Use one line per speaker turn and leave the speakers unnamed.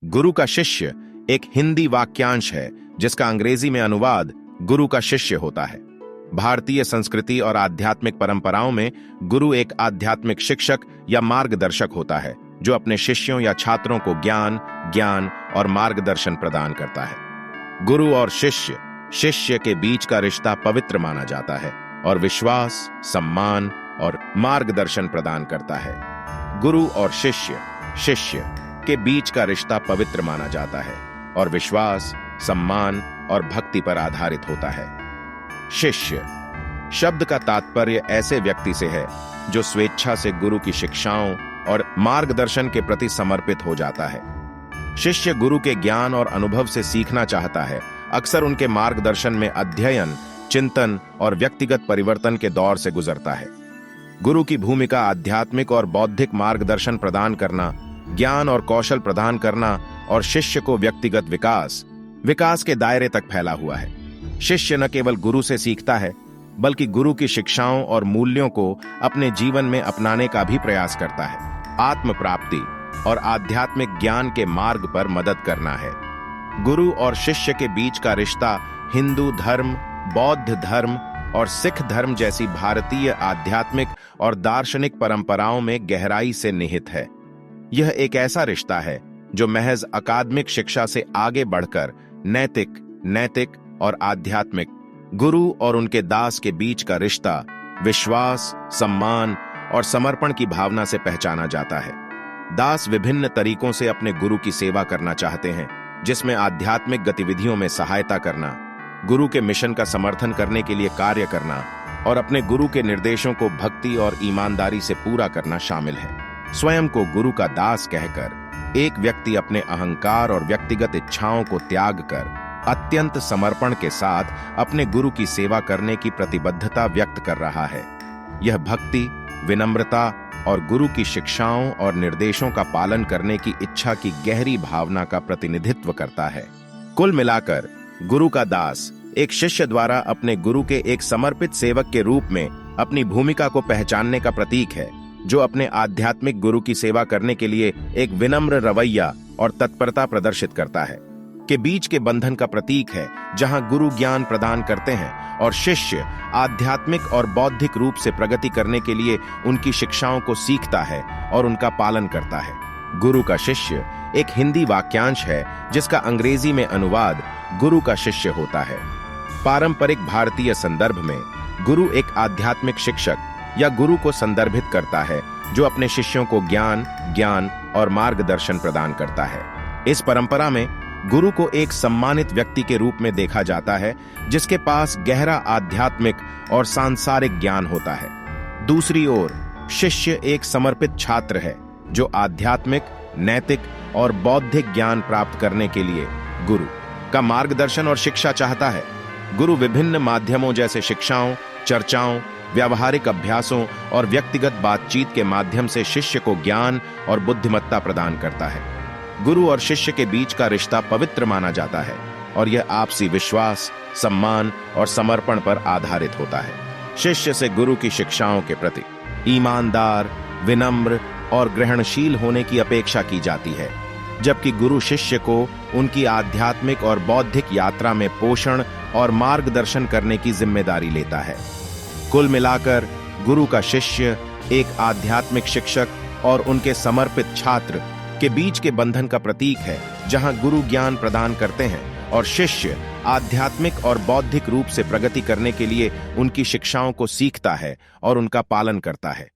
गुरु का शिष्य एक हिंदी वाक्यांश है जिसका अंग्रेजी में अनुवाद गुरु का शिष्य होता है। भारतीय संस्कृति और आध्यात्मिक परंपराओं में गुरु एक आध्यात्मिक शिक्षक या मार्गदर्शक होता है जो अपने शिष्यों या छात्रों को ज्ञान और मार्गदर्शन प्रदान करता है। गुरु और शिष्य के बीच का रिश्ता पवित्र माना जाता है और विश्वास, सम्मान और मार्गदर्शन प्रदान करता है। गुरु और शिष्य के बीच का रिश्ता पवित्र माना जाता है और विश्वास, सम्मान और भक्ति पर आधारित होता है। शिष्य शब्द का तात्पर्य ऐसे व्यक्ति से है जो स्वेच्छा से गुरु की शिक्षाओं और मार्गदर्शन के प्रति समर्पित हो जाता है। शिष्य गुरु के ज्ञान और अनुभव से सीखना चाहता है, अक्सर उनके मार्गदर्शन में अध्ययन, चिंतन और व्यक्तिगत परिवर्तन के दौर से गुजरता है। गुरु की भूमिका आध्यात्मिक और बौद्धिक मार्गदर्शन प्रदान करना, ज्ञान और कौशल प्रदान करना और शिष्य को व्यक्तिगत विकास के दायरे तक फैला हुआ है। शिष्य न केवल गुरु से सीखता है बल्कि गुरु की शिक्षाओं और मूल्यों को अपने जीवन में अपनाने का भी प्रयास करता है। आत्म प्राप्ति और आध्यात्मिक ज्ञान के मार्ग पर मदद करना है। गुरु और शिष्य के बीच का रिश्ता हिंदू धर्म, बौद्ध धर्म और सिख धर्म जैसी भारतीय आध्यात्मिक और दार्शनिक परंपराओं में गहराई से निहित है। यह एक ऐसा रिश्ता है जो महज अकादमिक शिक्षा से आगे बढ़कर नैतिक और आध्यात्मिक, गुरु और उनके दास के बीच का रिश्ता विश्वास, सम्मान और समर्पण की भावना से पहचाना जाता है। दास विभिन्न तरीकों से अपने गुरु की सेवा करना चाहते हैं, जिसमें आध्यात्मिक गतिविधियों में सहायता करना, गुरु के मिशन का समर्थन करने के लिए कार्य करना और अपने गुरु के निर्देशों को भक्ति और ईमानदारी से पूरा करना शामिल है। स्वयं को गुरु का दास कहकर एक व्यक्ति अपने अहंकार और व्यक्तिगत इच्छाओं को त्याग कर अत्यंत समर्पण के साथ अपने गुरु की सेवा करने की प्रतिबद्धता व्यक्त कर रहा है। यह भक्ति, विनम्रता और गुरु की शिक्षाओं और निर्देशों का पालन करने की इच्छा की गहरी भावना का प्रतिनिधित्व करता है। कुल मिलाकर गुरु का दास एक शिष्य द्वारा अपने गुरु के एक समर्पित सेवक के रूप में अपनी भूमिका को पहचानने का प्रतीक है, जो अपने आध्यात्मिक गुरु की सेवा करने के लिए एक विनम्र रवैया और तत्परता प्रदर्शित करता है। के बीच के बंधन का प्रतीक है, जहां गुरु ज्ञान प्रदान करते हैं और शिष्य आध्यात्मिक और बौद्धिक रूप से प्रगति करने के लिए उनकी शिक्षाओं को सीखता है और उनका पालन करता है। गुरु का शिष्य एक हिंदी वाक्यांश है जिसका अंग्रेजी में अनुवाद गुरु का शिष्य होता है। पारंपरिक भारतीय संदर्भ में गुरु एक आध्यात्मिक शिक्षक या गुरु को संदर्भित करता है जो अपने शिष्यों को ज्ञान और मार्गदर्शन प्रदान करता है। इस परंपरा में गुरु को एक सम्मानित व्यक्ति के रूप में देखा जाता है जिसके पास गहरा आध्यात्मिक और सांसारिक ज्ञान होता है। दूसरी ओर शिष्य एक समर्पित छात्र है जो आध्यात्मिक, नैतिक और बौद्धिक ज्ञान प्राप्त करने के लिए गुरु का मार्गदर्शन और शिक्षा चाहता है। गुरु विभिन्न माध्यमों जैसे शिक्षाओं, चर्चाओं, व्यावहारिक अभ्यासों और व्यक्तिगत बातचीत के माध्यम से शिष्य को ज्ञान और बुद्धिमत्ता प्रदान करता है। गुरु और शिष्य के बीच का रिश्ता पवित्र माना जाता है और यह आपसी विश्वास, सम्मान और समर्पण पर आधारित होता है। शिष्य से गुरु की शिक्षाओं के प्रति ईमानदार, विनम्र और ग्रहणशील होने की अपेक्षा की जाती है, जबकि गुरु शिष्य को उनकी आध्यात्मिक और बौद्धिक यात्रा में पोषण और मार्गदर्शन करने की जिम्मेदारी लेता है। कुल मिलाकर गुरु का शिष्य एक आध्यात्मिक शिक्षक और उनके समर्पित छात्र के बीच के बंधन का प्रतीक है, जहां गुरु ज्ञान प्रदान करते हैं और शिष्य आध्यात्मिक और बौद्धिक रूप से प्रगति करने के लिए उनकी शिक्षाओं को सीखता है और उनका पालन करता है।